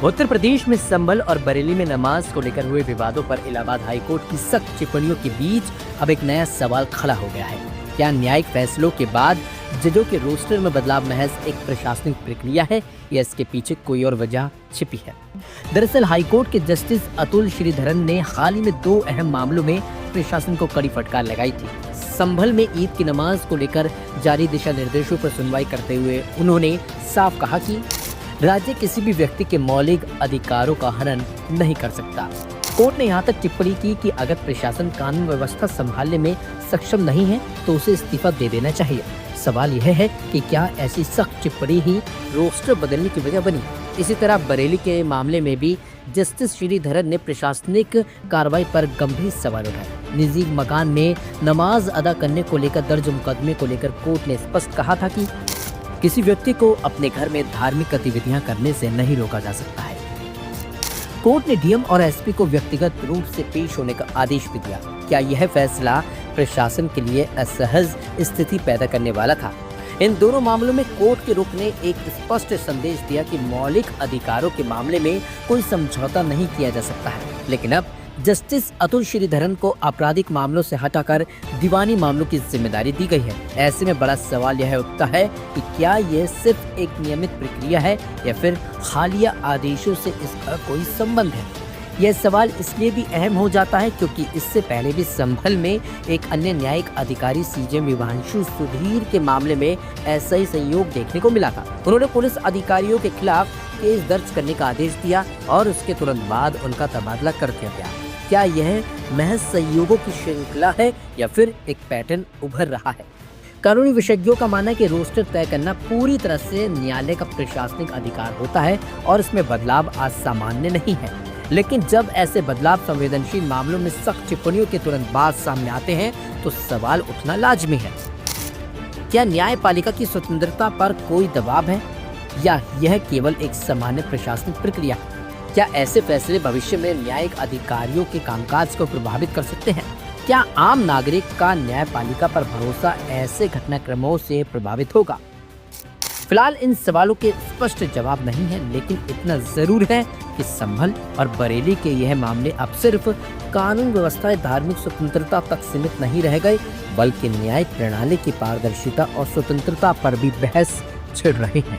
उत्तर प्रदेश में संभल और बरेली में नमाज को लेकर हुए विवादों पर इलाहाबाद हाईकोर्ट की सख्त टिप्पणियों के बीच अब एक नया सवाल खड़ा हो गया है। क्या न्यायिक फैसलों के बाद जजों के रोस्टर में बदलाव महज एक प्रशासनिक प्रक्रिया है या इसके पीछे कोई और वजह छिपी है? दरअसल हाईकोर्ट के जस्टिस अतुल श्रीधरन ने हाल ही में 2 अहम मामलों में प्रशासन को कड़ी फटकार लगाई थी। संभल में ईद की नमाज को लेकर जारी दिशा निर्देशों पर सुनवाई करते हुए उन्होंने साफ कहा कि राज्य किसी भी व्यक्ति के मौलिक अधिकारों का हनन नहीं कर सकता। कोर्ट ने यहाँ तक टिप्पणी की कि अगर प्रशासन कानून व्यवस्था संभालने में सक्षम नहीं है तो उसे इस्तीफा दे देना चाहिए। सवाल यह है कि क्या ऐसी सख्त टिप्पणी ही रोस्टर बदलने की वजह बनी? इसी तरह बरेली के मामले में भी जस्टिस श्रीधरन ने प्रशासनिक कार्रवाई पर गंभीर सवाल उठाए। निजी मकान में नमाज अदा करने को लेकर दर्ज मुकदमे को लेकर कोर्ट ने स्पष्ट कहा था कि किसी व्यक्ति को अपने घर में धार्मिक गतिविधियां करने से नहीं रोका जा सकता है। कोर्ट ने डीएम और एसपी को व्यक्तिगत रूप से पेश होने का आदेश भी दिया। क्या यह फैसला प्रशासन के लिए असहज स्थिति पैदा करने वाला था? इन दोनों मामलों में कोर्ट के रुख ने एक स्पष्ट संदेश दिया कि मौलिक अधिकारों के मामले में कोई समझौता नहीं किया जा सकता है। लेकिन अब जस्टिस अतुल श्रीधरन को आपराधिक मामलों से हटाकर दीवानी मामलों की जिम्मेदारी दी गई है। ऐसे में बड़ा सवाल यह उठता है कि क्या यह सिर्फ एक नियमित प्रक्रिया है या फिर हालिया आदेशों से इसका कोई संबंध है? यह सवाल इसलिए भी अहम हो जाता है क्योंकि इससे पहले भी संभल में एक अन्य न्यायिक अधिकारी सीजे विभांशु सुधीर के मामले में ऐसा ही संयोग देखने को मिला था। उन्होंने पुलिस अधिकारियों के खिलाफ केस दर्ज करने का आदेश दिया और उसके तुरंत बाद उनका तबादला कर दिया गया। क्या यह महज संयोगों की श्रृंखला है या फिर एक पैटर्न उभर रहा है? कानूनी विशेषज्ञों का मानना है कि रोस्टर तय करना पूरी तरह से न्यायालय का प्रशासनिक अधिकार होता है और इसमें बदलाव असामान्य नहीं है। लेकिन जब ऐसे बदलाव संवेदनशील मामलों में सख्त टिप्पणियों के तुरंत बाद सामने आते हैं तो सवाल उठना लाजमी है। क्या न्यायपालिका की स्वतंत्रता पर कोई दबाव है या यह केवल एक सामान्य प्रशासनिक प्रक्रिया? क्या ऐसे फैसले भविष्य में न्यायिक अधिकारियों के कामकाज को प्रभावित कर सकते हैं? क्या आम नागरिक का न्यायपालिका पर भरोसा ऐसे घटनाक्रमों से प्रभावित होगा? फिलहाल इन सवालों के स्पष्ट जवाब नहीं है, लेकिन इतना जरूर है कि संभल और बरेली के यह मामले अब सिर्फ कानून व्यवस्था धार्मिक स्वतंत्रता तक सीमित नहीं रह गए, बल्कि न्यायिक प्रणाली की पारदर्शिता और स्वतंत्रता पर भी बहस छिड़ रहे हैं।